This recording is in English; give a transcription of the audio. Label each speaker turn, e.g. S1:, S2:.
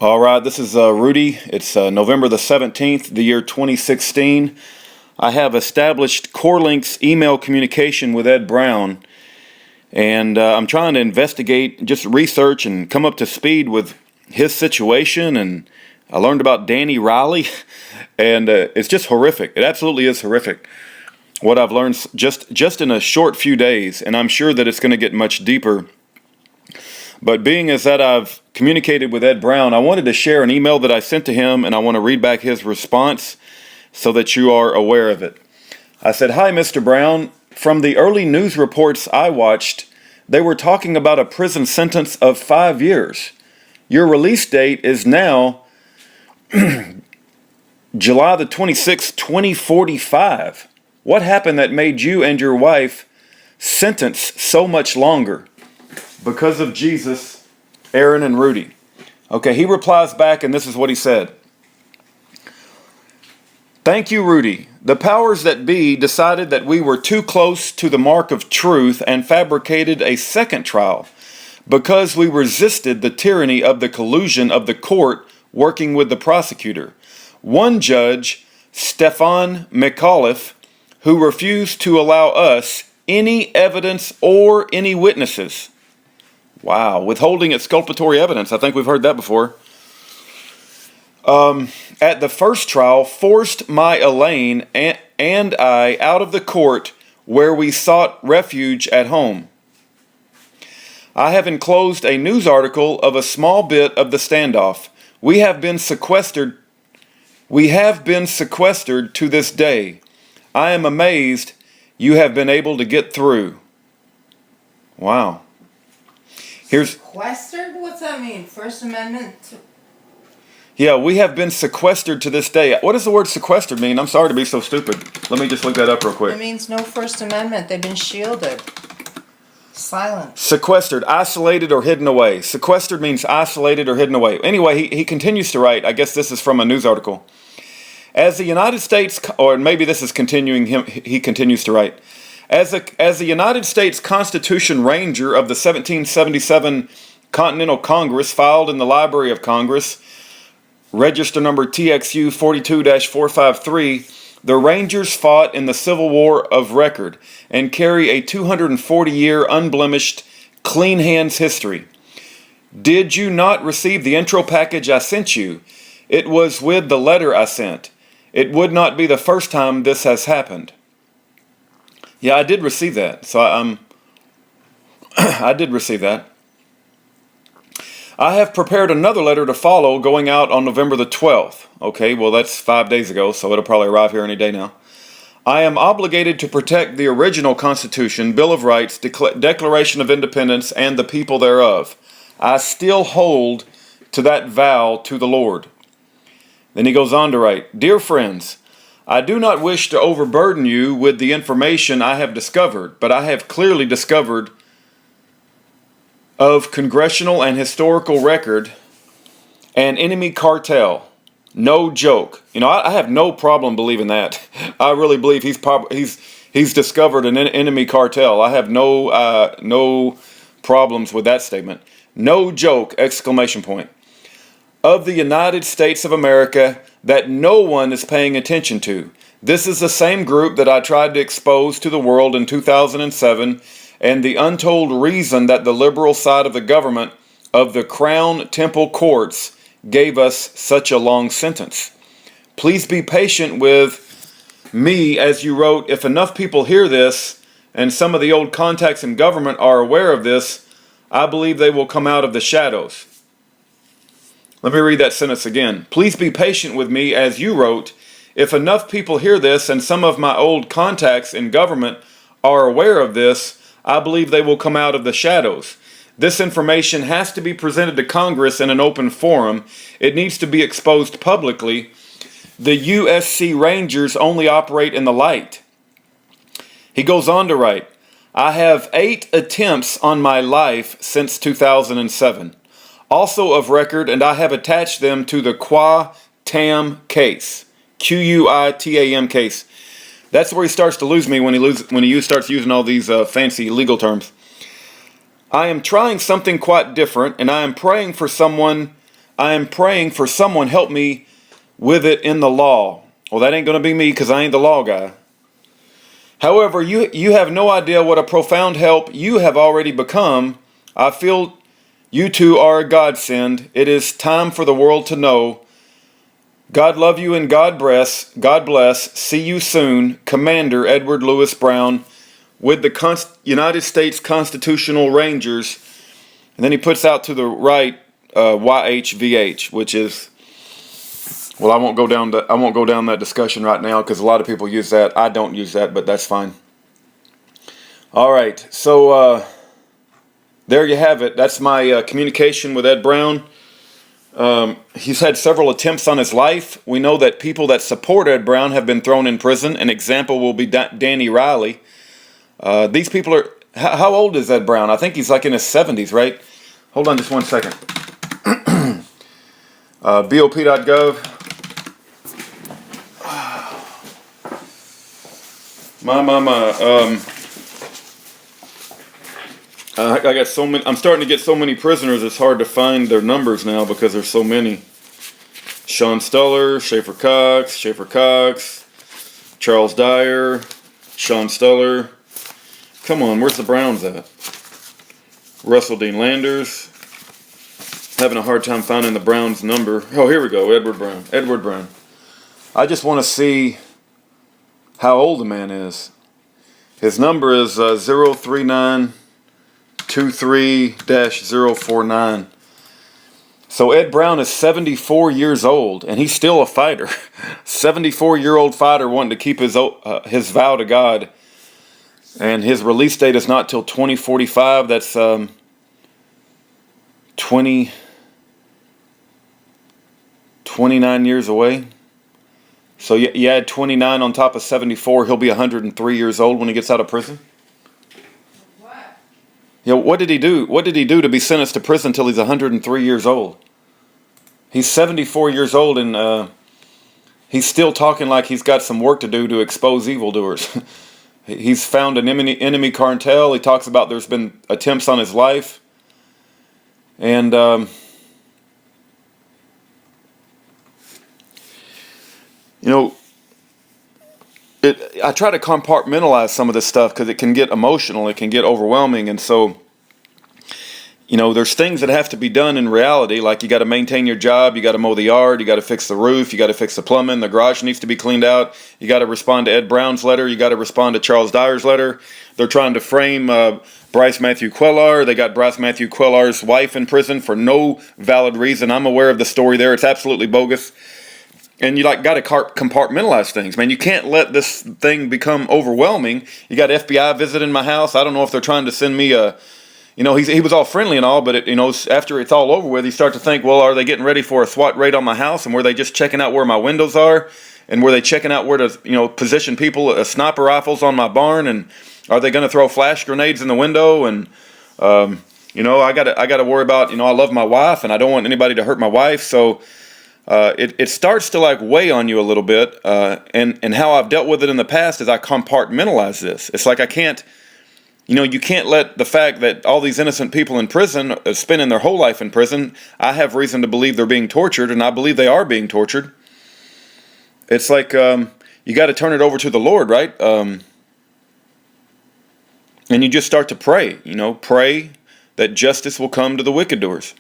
S1: All right, this is Rudy. It's November the 17th, the year 2016. I have established CoreLink's email communication with Ed Brown, and I'm trying to investigate, just research and come up to speed with his situation. And I learned about Danny Riley, and it's just horrific. It absolutely is horrific what I've learned just in a short few days, and I'm sure that it's going to get much deeper. But being as that I've communicated with Ed Brown, I wanted to share an email that I sent to him, and I want to read back his response so that you are aware of it. I said, "Hi, Mr. Brown. From the early news reports I watched, they were talking about a prison sentence of 5 years. Your release date is now July the 26th, 2045. What happened that made you and your wife sentence so much longer? Because of Jesus, Aaron and Rudy." Okay, he replies back, and this is what he said. "Thank you, Rudy. The powers that be decided that we were too close to the mark of truth and fabricated a second trial because we resisted the tyranny of the collusion of the court working with the prosecutor. One judge, Stefan McAuliffe, who refused to allow us any evidence or any witnesses." Wow, withholding exculpatory evidence. I think we've heard that before. "At the first trial, forced my Elaine and I out of the court where we sought refuge at home. I have enclosed a news article of a small bit of the standoff. We have been sequestered to this day. I am amazed you have been able to get through." Wow. Here's
S2: Sequestered? What's that mean? First Amendment?
S1: Yeah, we have been sequestered to this day. What does the word sequestered mean? I'm sorry to be so stupid. Let me just look that up real quick.
S2: It means no First Amendment. They've been shielded. Silent.
S1: Sequestered, isolated or hidden away. Sequestered means isolated or hidden away. Anyway, he continues to write. I guess this is from a news article. As the United States, or maybe this is continuing him, he continues to write. As the United States Constitution Ranger of the 1777 Continental Congress filed in the Library of Congress, register number TXU 42-453, the Rangers fought in the Civil War of record and carry a 240-year unblemished, clean hands history. Did you not receive the intro package I sent you? It was with the letter I sent. It would not be the first time this has happened." Yeah, I did receive that. So I did receive that. "I have prepared another letter to follow going out on November the 12th. Okay, well, that's 5 days ago, so it'll probably arrive here any day now. "I am obligated to protect the original Constitution, Bill of Rights, Declaration of Independence, and the people thereof. I still hold to that vow to the Lord." Then he goes on to write, "Dear friends, I do not wish to overburden you with the information I have discovered, but I have clearly discovered of congressional and historical record an enemy cartel. No joke." You know, I have no problem believing that. I really believe he's discovered an enemy cartel. I have no problems with that statement. "No joke!" Exclamation point. "Of the United States of America that no one is paying attention to. This is the same group that I tried to expose to the world in 2007, and the untold reason that the liberal side of the government of the Crown Temple Courts gave us such a long sentence. Please be patient with me as you wrote, if enough people hear this, and some of the old contacts in government are aware of this, I believe they will come out of the shadows." Let me read that sentence again. "Please be patient with me as you wrote, if enough people hear this and some of my old contacts in government are aware of this, I believe they will come out of the shadows. This information has to be presented to Congress in an open forum. It needs to be exposed publicly. The USC Rangers only operate in the light." He goes on to write, "I have 8 attempts on my life since 2007. Also of record, and I have attached them to the Quatam case. Quitam case." That's where he starts to lose me when he starts using all these fancy legal terms. "I am trying something quite different, and I am praying for someone I am praying for someone help me with it in the law. Well, that ain't going to be me because I ain't the law guy. However, you have no idea what a profound help you have already become. I feel you two are a godsend. It is time for the world to know. God love you and God bless. God bless. See you soon. Commander Edward Lewis Brown with the United States Constitutional Rangers. And then he puts out to the right YHVH, which is, well, I won't go down that discussion right now because a lot of people use that. I don't use that, but that's fine. All right, so there you have it. That's my communication with Ed Brown. He's had several attempts on his life. We know that people that support Ed Brown have been thrown in prison. An example will be Danny Riley. These people are... How old is Ed Brown? I think he's like in his 70s, right? Hold on just one second. BOP.gov. I got so many. I'm starting to get so many prisoners. It's hard to find their numbers now because there's so many. Sean Stuller, Schaefer Cox, Charles Dyer, Sean Stuller. Come on, where's the Browns at? Russell Dean Landers. Having a hard time finding the Browns number. Oh, here we go. Edward Brown. I just want to see how old the man is. His number is 03923-049. So Ed Brown is 74 years old, and he's still a fighter. 74-year-old fighter wanting to keep his vow to God. And his release date is not till 2045. That's 29 years away. So you add 29 on top of 74, he'll be 103 years old when he gets out of prison.
S2: What?
S1: You know, what did he do? What did he do to be sentenced to prison until he's 103 years old? He's 74 years old and he's still talking like he's got some work to do to expose evildoers. He's found an enemy cartel. He talks about there's been attempts on his life. And you know, I try to compartmentalize some of this stuff because it can get emotional, it can get overwhelming, and so, you know, there's things that have to be done in reality, like you got to maintain your job, you got to mow the yard, you got to fix the roof, you got to fix the plumbing, the garage needs to be cleaned out, you got to respond to Ed Brown's letter, you got to respond to Charles Dyer's letter. They're trying to frame Bryce Matthew Quellar. They got Bryce Matthew Quellar's wife in prison for no valid reason. I'm aware of the story there. It's absolutely bogus. And you got to compartmentalize things, man. You can't let this thing become overwhelming. You got FBI visiting my house. I don't know if they're trying to send me a, you know, he was all friendly and all, but after it's all over with, you start to think, well, are they getting ready for a SWAT raid on my house? And were they just checking out where my windows are? And were they checking out where to, position people, sniper rifles on my barn? And are they going to throw flash grenades in the window? And I got to worry about, I love my wife and I don't want anybody to hurt my wife, so. It starts to like weigh on you a little bit, and how I've dealt with it in the past is I compartmentalize this. It's like I can't, you can't let the fact that all these innocent people in prison spending their whole life in prison, I have reason to believe they're being tortured, and I believe they are being tortured. It's like you got to turn it over to the Lord, right? And you just start to pray, pray that justice will come to the wicked doers.